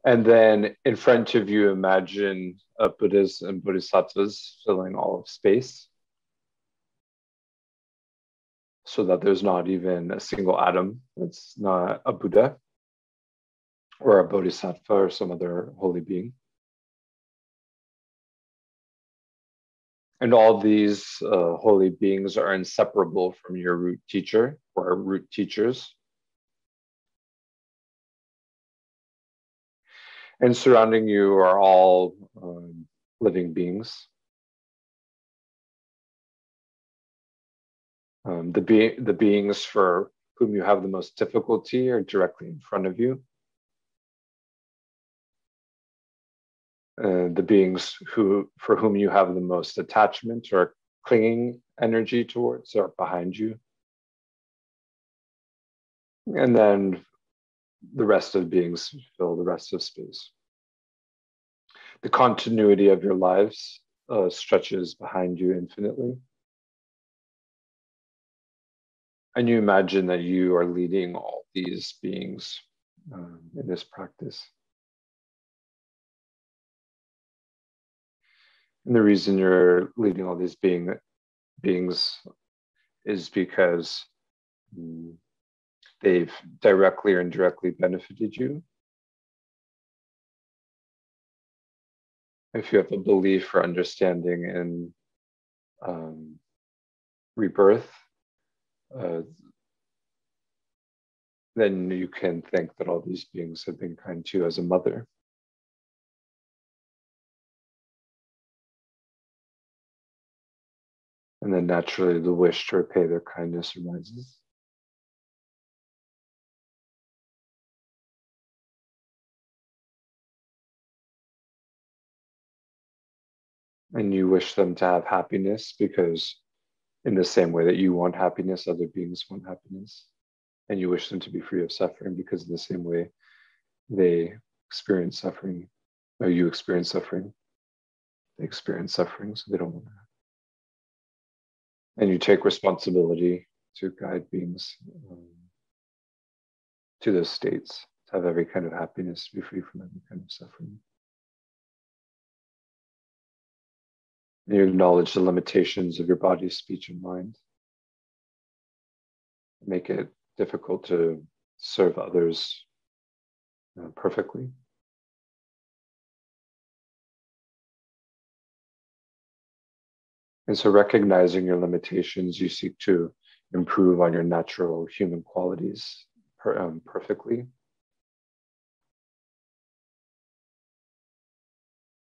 And then in front of you, imagine Buddhas and Bodhisattvas filling all of space, so that there's not even a single atom that's not a Buddha or a Bodhisattva or some other holy being. And all these holy beings are inseparable from your root teacher or root teachers. And surrounding you are all living beings. The beings for whom you have the most difficulty are directly in front of you. The beings for whom you have the most attachment or clinging energy towards are behind you. And then the rest of beings fill the rest of space. The continuity of your lives stretches behind you infinitely. And you imagine that you are leading all these beings in this practice. And the reason you're leading all these beings is because they've directly or indirectly benefited you. If you have a belief or understanding in rebirth, then you can think that all these beings have been kind to you as a mother. And then naturally the wish to repay their kindness arises. And you wish them to have happiness because in the same way that you want happiness, other beings want happiness. And you wish them to be free of suffering because in the same way they experience suffering, or you experience suffering, they experience suffering, so they don't want that. And you take responsibility to guide beings to those states, to have every kind of happiness, to be free from every kind of suffering. You acknowledge the limitations of your body, speech, and mind. Make it difficult to serve others perfectly. And so recognizing your limitations, you seek to improve on your natural human qualities perfectly.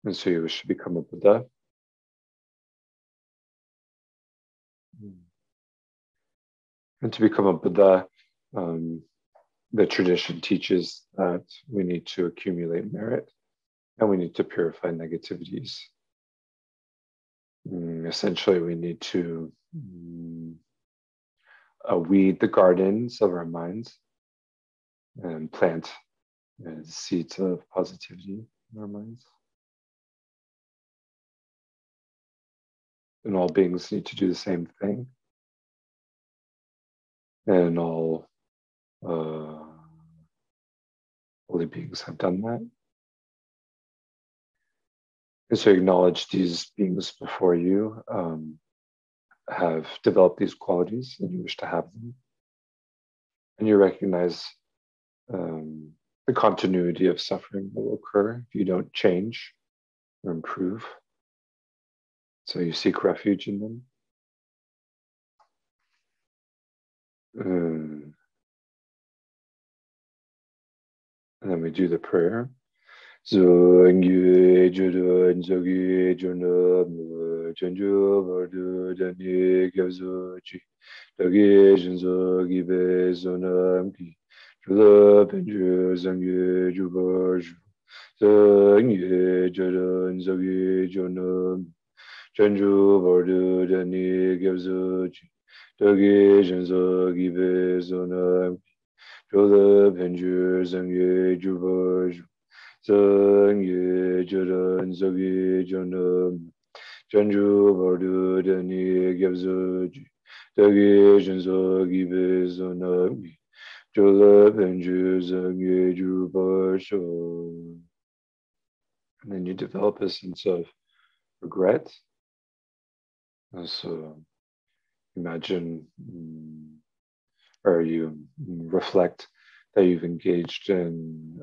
And so you wish to become a Buddha. And to become a Buddha, the tradition teaches that we need to accumulate merit and we need to purify negativities. Essentially, we need to weed the gardens of our minds and plant seeds of positivity in our minds. And all beings need to do the same thing. And all holy beings have done that. And so acknowledge these beings before you have developed these qualities and you wish to have them. And you recognize the continuity of suffering that will occur if you don't change or improve. So you seek refuge in them. And then we do the prayer. Zongyu Judun Zogi Junub Junju Vardu Dani Gavzuchi Dagi Junzogi Bezonamki Jula Benju Zongyu Jubarju Zongyu Judun Zogi Junub Junju Vardu Dani Gavzuchi Dagi Junzogi Bezonamki Jula Benju Zongyu Jubarju Zongyu Jurun Zogi Junum Janju Vardu Dani Gavzuji Dagi Junzogi Bezonami Jolliffe and and then you develop a sense of regret. So imagine, or you reflect that you've engaged in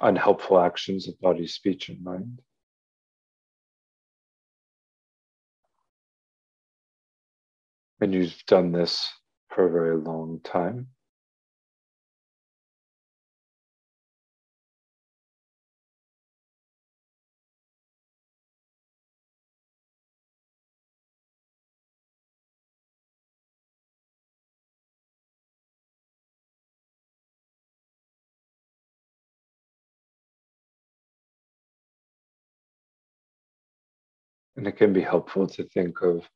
unhelpful actions of body, speech, and mind. And you've done this for a very long time. And it can be helpful to think of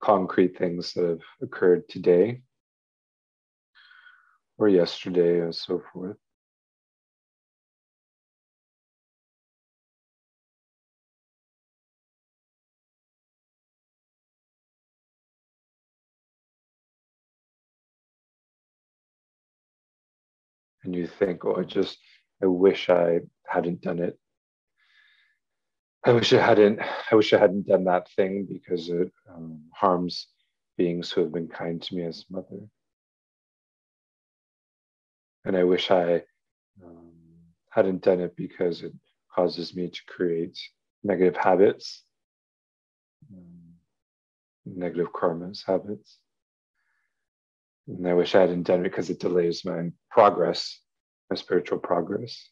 concrete things that have occurred today or yesterday and so forth. And you think, oh, I wish I hadn't done it. I wish I hadn't done that thing because it harms beings who have been kind to me as a mother. And I wish I hadn't done it because it causes me to create negative habits, negative karmas, habits. And I wish I hadn't done it because it delays my progress, my spiritual progress.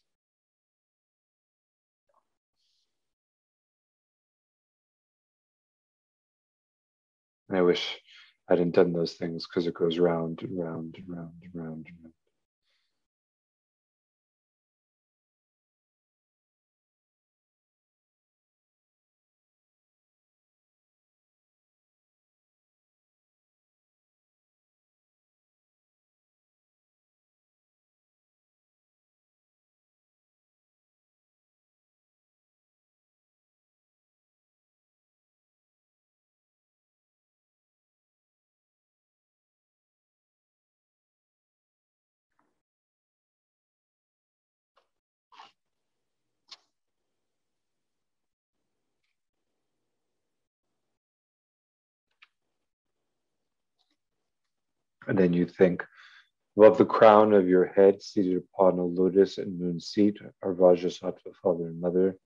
And I wish I hadn't done those things because it goes round and round and round and round and round. And then you think, above the crown of your head, seated upon a lotus and moon seat, are Vajrasattva, father and mother.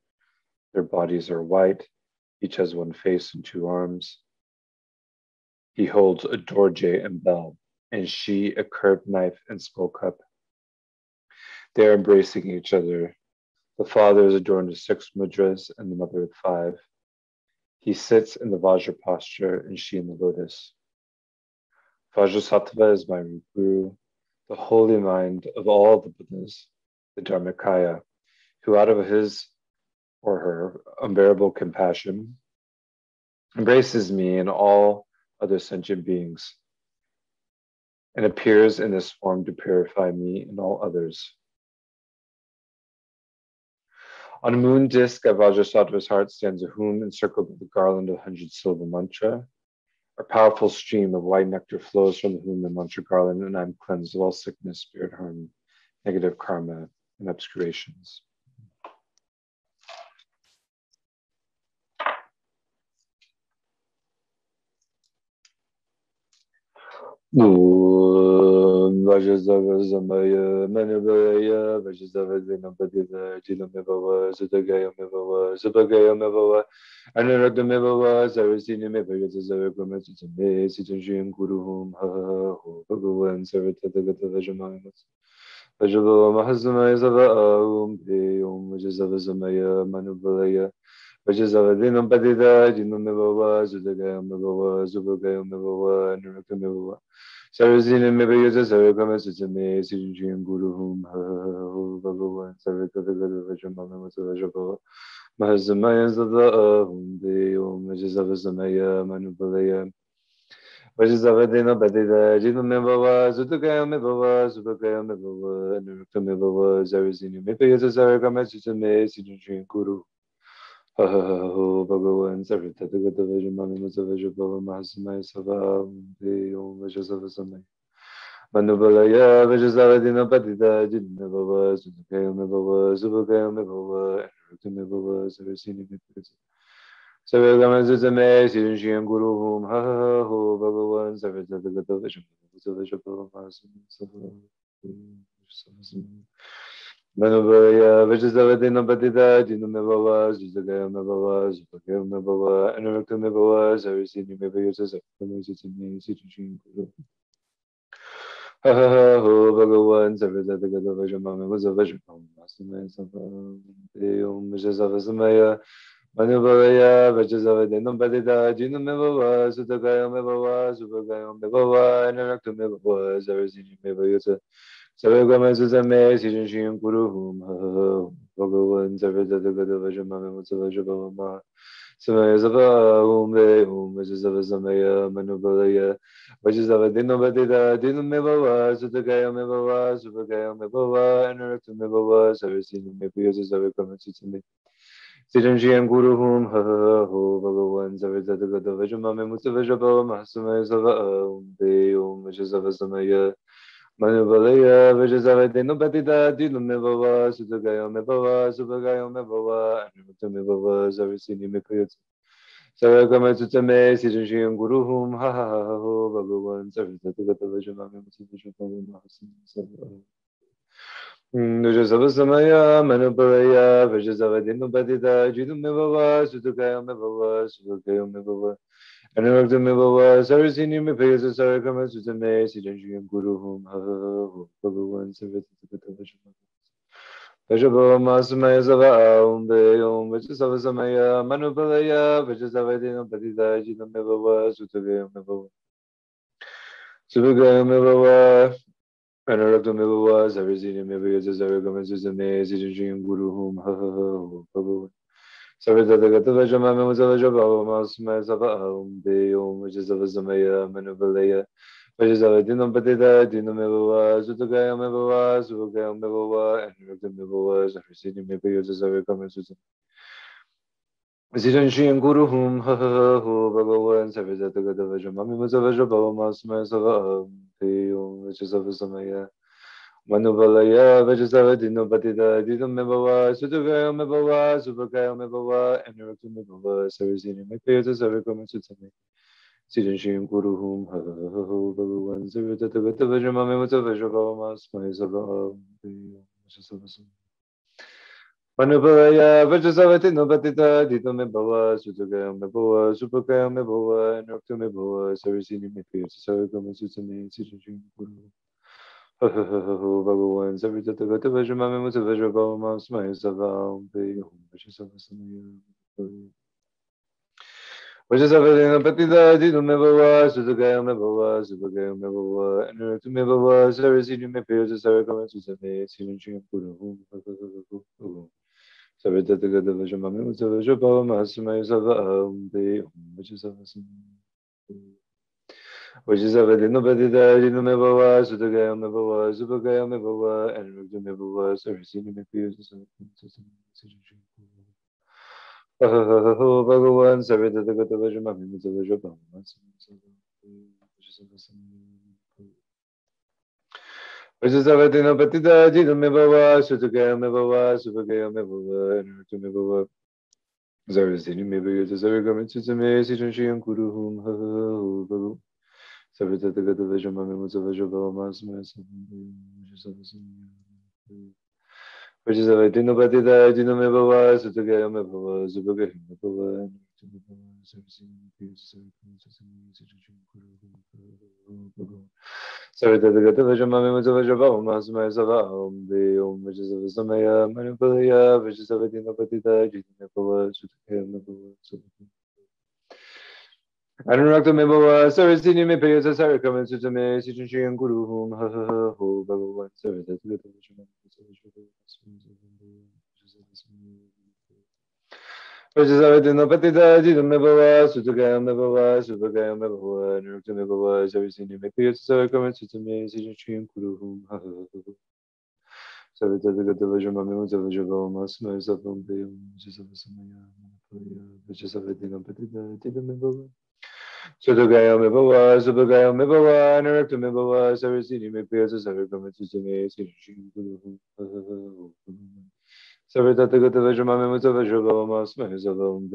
Their bodies are white. Each has one face and two arms. He holds a dorje and bell, and she a curved knife and skull cup. They are embracing each other. The father is adorned with 6 mudras and the mother with 5. He sits in the Vajra posture and she in the lotus. Vajrasattva is my guru, the holy mind of all the Buddhas, the Dharmakaya, who out of his or her unbearable compassion embraces me and all other sentient beings and appears in this form to purify me and all others. On a moon disk at Vajrasattva's heart stands a hum encircled with a garland of 100-syllable mantra. A powerful stream of white nectar flows from the hum and mantra garland, and I'm cleansed of all sickness, spirit harm, negative karma, and obscurations. Vajrasattva SAMAYA MANUPALAYA Vajrasattva DENOPHA JINOMEVAVA SUTOGAYAMEVAVA SUPOGAYAMEVAVA ANURAKTO SARVA TSAME SHRIYAM KURU BHAGAVAN TATHAGATA Vajrava Mahasumaya Sava Vajrasattva SAMAYA MANUPALAYA Vajrasattva DENOPHA JINOMEVAVA SUTOGAYAMEVAVA SUPOGAYAMEVAVA ANURAKTO Sarvasina Mibhayasa Sarvakama Sitsame Sijin Guruhum Bhagavan Sarvatagata Vajramama Vajrava Mahasamaya Sava Om Vajrasattva SAMAYA MANUPALAYA Vajrasattva DENOPHA JINOMEVAVA SUTOGAYAMEVAVA SUPOGAYAMEVAVA ANURAKTO Sarvasina Mibhayasa Sarvakama Sitsame Sijin Guru Bhagavan Sarvatagata Vajramama Vajrava Mahasamaya Sava Om Vajrasattva SAMAYA MANUPALAYA Vajrasattva Patita Jidna Bhava Sudhakayame Bhava Subhakayame Bhava Anurakame Bhava Sarasini Mitpritsa Sarvagama Sutame Siddhishiyam Guru Hum Ha Ha Ho Bhagavan Sarvatathagata Vajrapava Masam MANUPALAYA Vajrasattva Patita Jidna Bhava Sudhakayame Bhava Subhakayame Bhava Anurakame Bhava Sarasini Mitpritsa Sarvagama Sutame Siddhishiyam Guru Ha ha ha ho Bhagavan Sarvatathagata Vajramame Vajrapava Masam Om Vajrasattva MANUPALAYA Vajrasattva Patita Jidna Bhava Sudhakayame Bhava Subhakayame Bhava Anurakame Bhava Sarasini Mitpritsa Sarvagama Sutame Siddhishiyam Guru Hum Bhagavan Sarvatathagata Vajramame Vajrapava Samaya Sava Om Ve Om Vajrasattva MANUPALAYA Vajrasattva Patita Jidna Bhava Sudhakayame Bhava Subhakayame Bhava Anurakame Bhava Sarasini Mitpritsa Sarvagama Sutame Siddhishiyam Guru Hum Ho Bhagavan Sarvatathagata Vajramame Vajrapava Samaya Sava Om Ve Om Vajrasattva MANUPALAYA Vajrasattva Patita Jidna Bhava Sudhakayame Bhava Subhakayame Bhava Anurakame Bhava Sarasini Mitpritsa Sarvagama Sutame Siddhishiyam Guru Hum Ho Bhagavan Sarvatathagata Vajramame Vajrapava Vajrasattva MANUPALAYA Vajrasattva Patita Jidna Bhava Sudhakayame Bhava Subhakayame Bhava Anurakame Bhava Sarasini Mitpritsa Sarvagama Sutame Siddhishiyam Guru Hum Bhagavan Sarvatathagata Vajrapava Samaya Sava Om Ve Om Vajrasattva MANUPALAYA Vajrasattva Patita Jidna Bhava Sudhakayame Bhava Subhakayame Bhava Anurakame Bhava Sarasini Mitpritsa Sarvagama Sutame Siddhishiyam Guru Hum Bhagavan Sarvatathagata Vajramame Vajrapava Samaya Sava Om Ve Om Vajrasattva MANUPALAYA Vajrasattva Patita Jidna Bhava Sudhakayame Bhava Subhakayame Bhava Anurakame Bhava Sarasini Mitpritsa Sarvagama Sutame Siddhishiyam Guru Hum Bhagavan Sarvatathagata Vajramame Vajrapava Samaya Sava Om Ve Om Vajrasattva MANUPALAYA Vajrasattva Patita Jidna Bhava Sudhakayame Bhava Subhakayame Bhava Anurakame Bhava Sarasini Mitpritsa Sarvagama Sutame Siddhishiyam Guru Hum Bhagavan Sarvatathagata Vajramame Vajrapava Samaya Sava Om Ve Om Vajrasattva MANUPALAYA Vajrasattva Patita Jidna Bhava Sudhakayame Bhava Subhakayame Bhava Anurakame Bhava Sarasini Mitpritsa Sarvagama Sutame Siddhishiyam Guru Bhagavan Sarvatathagata Vajramame Vajrapava Samaya Sava Om Ve Om Vajrasattva Vajrasattva Patita Jidna Bhava Sudhakayame Bhava Subhakayame Bhava Anurakame Bhava Sarasini Mitpritsa Sarvagama Sutame Siddhishiyam Guru Sarvatathagata Vajramame Vajrapava Samaya Sava Om Ve Om Vajrasattva Vajrasattva Patita Jidna Bhava Sudhakayame Bhava Subhakayame Bhava Anurakame Bhava Sarasini Mitpritsa Sarvagama Sutame Siddhishiyam Guru Bhagavan Sarvatathagata Vajramame Vajrapava Vajrasattva Patita Jidna Bhava Sudhakayame Bhava Subhakayame Bhava Anurakame Bhava Sarasini Mitpritsa Sarvagama Sutame Siddhishiyam Guru Bhagavan Sarvatathagata Vajramame Vajrapava Samaya Sava Vajrasattva Patita Jidna Bhava Sudhakayame Bhava Subhakayame Bhava Anurakame Bhava Sarasini Mitpritsa Sarvagama Sutame Siddhishiyam Guru Sarvatathagata Vajramame Vajrapava Samaya Sava Om Ve Om Vajrasattva MANUPALAYA Vajrasattva Patita Jidna Bhava Sudhakayame Bhava Subhakayame Anurakame Bhava Sarasini Mitpritsa Sarvagama Sutame Siddhishiyam Guru Bhagavan Sarvatathagata Vajramame Vajrasattva Patita Jidna Bhava Sudhakayame Bhava Subhakayame Bhava Anurakame Bhava Sarasini Mitpritsa Sarvagama Sutame Siddhishiyam Guru Sarvatathagata Vajramame Vajrapava Samaya Sava Om Ve Om Vajrasattva Patita Jidna Bhava Sotogaya Mibawa, Subagaya Mibawa, Anurakto Mibawa, Sarasini Mipiasa Saragama Tsutsume, Savatagata Vajramame Mutavajrava Smahisavam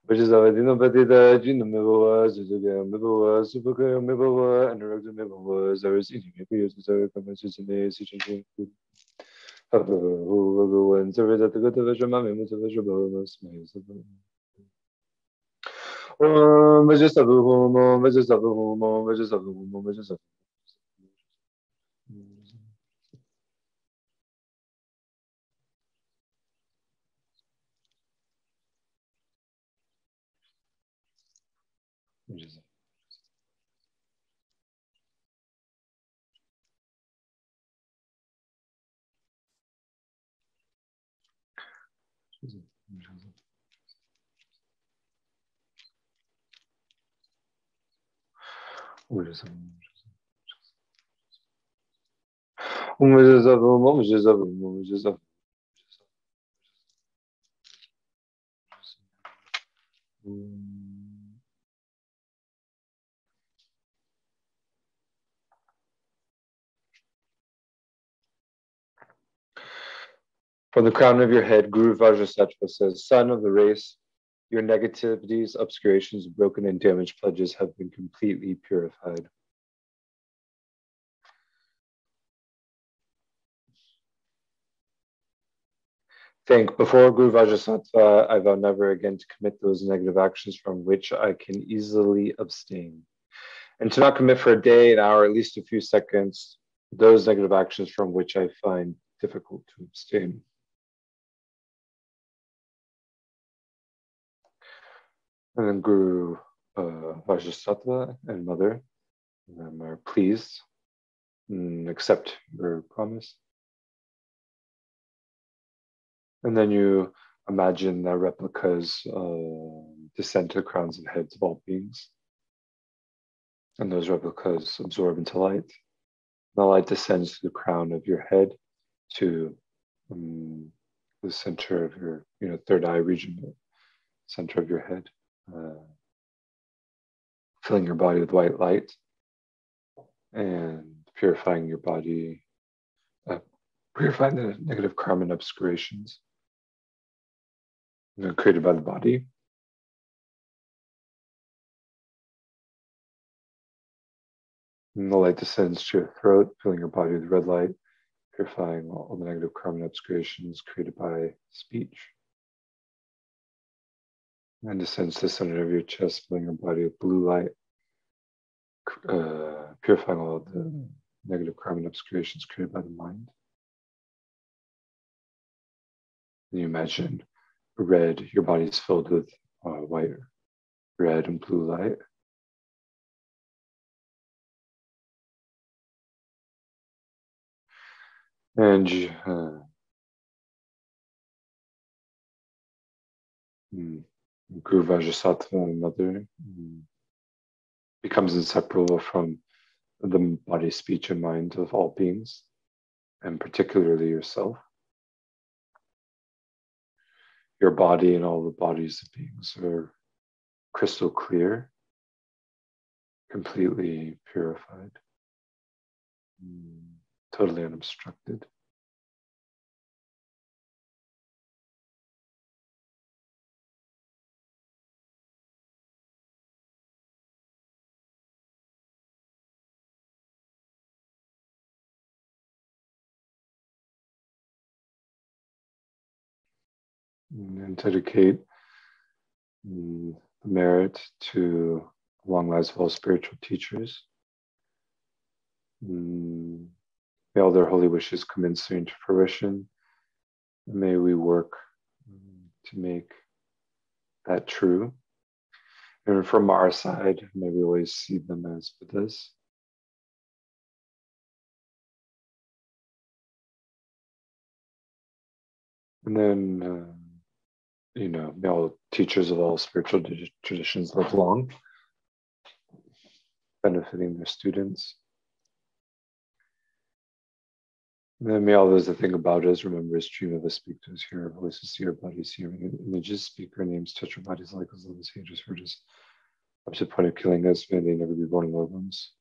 Vajrasattva Patita, Jina Mibawa, Sotogaya Mibawa, Subagaya Mibawa, Anurakto Mibawa, Sarasini Mipiasa Saragama Tsutsume, Bhagavan Savatagata Vajramame Mutavajrava Smahisavam Vajrasattva, Vajrasattva, Vajrasattva, Vajrasattva. From the crown of your head, Guru Vajrasattva says, Son of the race, your negativities, obscurations, broken and damaged pledges have been completely purified. Think, before Guru Vajrasattva, I vow never again to commit those negative actions from which I can easily abstain. And to not commit for a day, an hour, at least a few seconds, those negative actions from which I find difficult to abstain. And then Guru Vajrasattva and Mother are pleased and accept your promise. And then you imagine that replicas descend to the crowns of heads of all beings. And those replicas absorb into light. The light descends to the crown of your head, to the center of your third eye region, the center of your head, filling your body with white light and purifying your body, purifying the negative karma and obscurations created by the body. And the light descends to your throat, filling your body with red light, purifying all the negative karma and obscurations created by speech. And descends to the center of your chest, filling your body with blue light, purifying all the negative karma and obscurations created by the mind. And you imagine red, your body is filled with white, red, and blue light. And Guru Vajrasattva, Mother, becomes inseparable from the body, speech, and mind of all beings, and particularly yourself. Your body and all the bodies of beings are crystal clear, completely purified, totally unobstructed. And dedicate the merit to long lives of all spiritual teachers. May all their holy wishes come in soon to fruition. May we work to make that true. And from our side, may we always see them as Buddhas. And then, may all teachers of all spiritual traditions live long, benefiting their students. And then may all those that think about us remember his dream of us, speak to us, hear our voices, see our bodies, see our images, speak our names, touch our bodies, like us, love us, hate us, hurt us, up to the point of killing us. May they never be born in loved ones.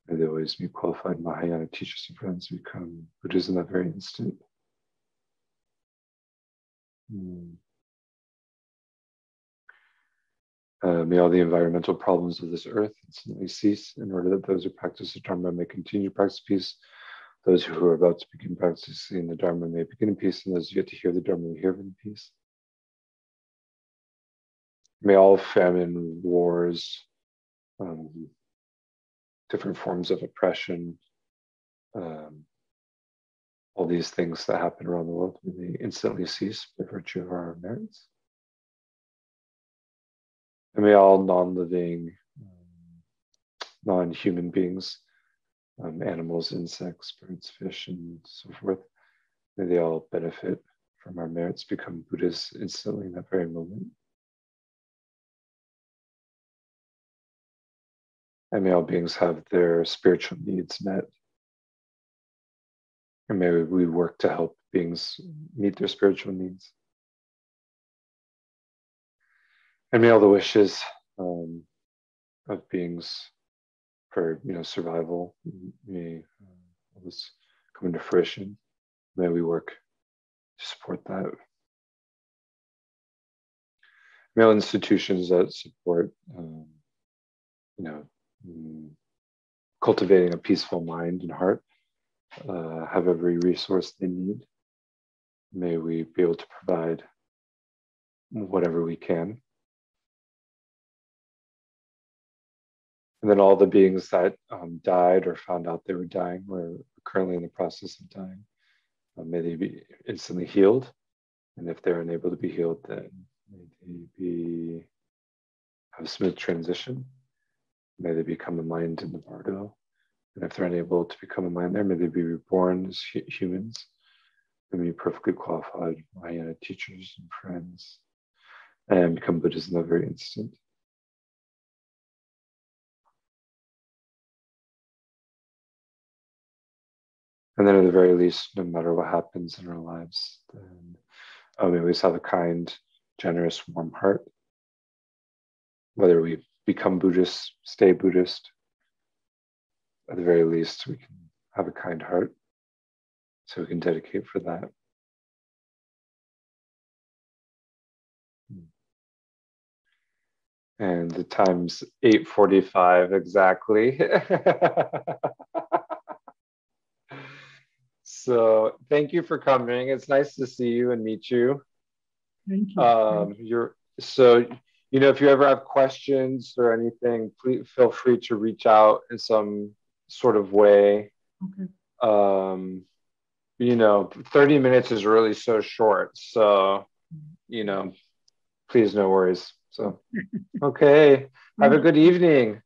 May they always be qualified Mahayana teachers and friends, become Buddhas in that very instant. May all the environmental problems of this earth instantly cease, in order that those who practice the Dharma may continue to practice peace. Those who are about to begin practicing the Dharma may begin in peace, and those who yet to hear the Dharma may hear in peace. May all famine, wars, different forms of oppression, all these things that happen around the world, may they instantly cease by virtue of our merits. And may all non-living, non-human beings, animals, insects, birds, fish, and so forth, may they all benefit from our merits, become Buddhas instantly in that very moment. And may all beings have their spiritual needs met. And may we work to help beings meet their spiritual needs. And may all the wishes of beings for survival, may all this come into fruition. May we work to support that. May all institutions that support cultivating a peaceful mind and heart have every resource they need. May we be able to provide whatever we can. And then all the beings that died or found out they were dying, or are currently in the process of dying, may they be instantly healed. And if they're unable to be healed, then may they have a smooth transition. May they become enlightened in the bardo. And if they're unable to become enlightened there, may they be reborn as humans. May be perfectly qualified Mahayana teachers and friends, and become Buddhas in the very instant. And then at the very least, no matter what happens in our lives, then we always have a kind, generous, warm heart. Whether we become Buddhist, stay Buddhist, at the very least, we can have a kind heart, so we can dedicate for that. And the time's 8:45 exactly. So thank you for coming. It's nice to see you and meet you. Thank you. If you ever have questions or anything, please feel free to reach out in some sort of way. Okay. 30 minutes is really so short. So, please, no worries. So, okay. Have a good evening.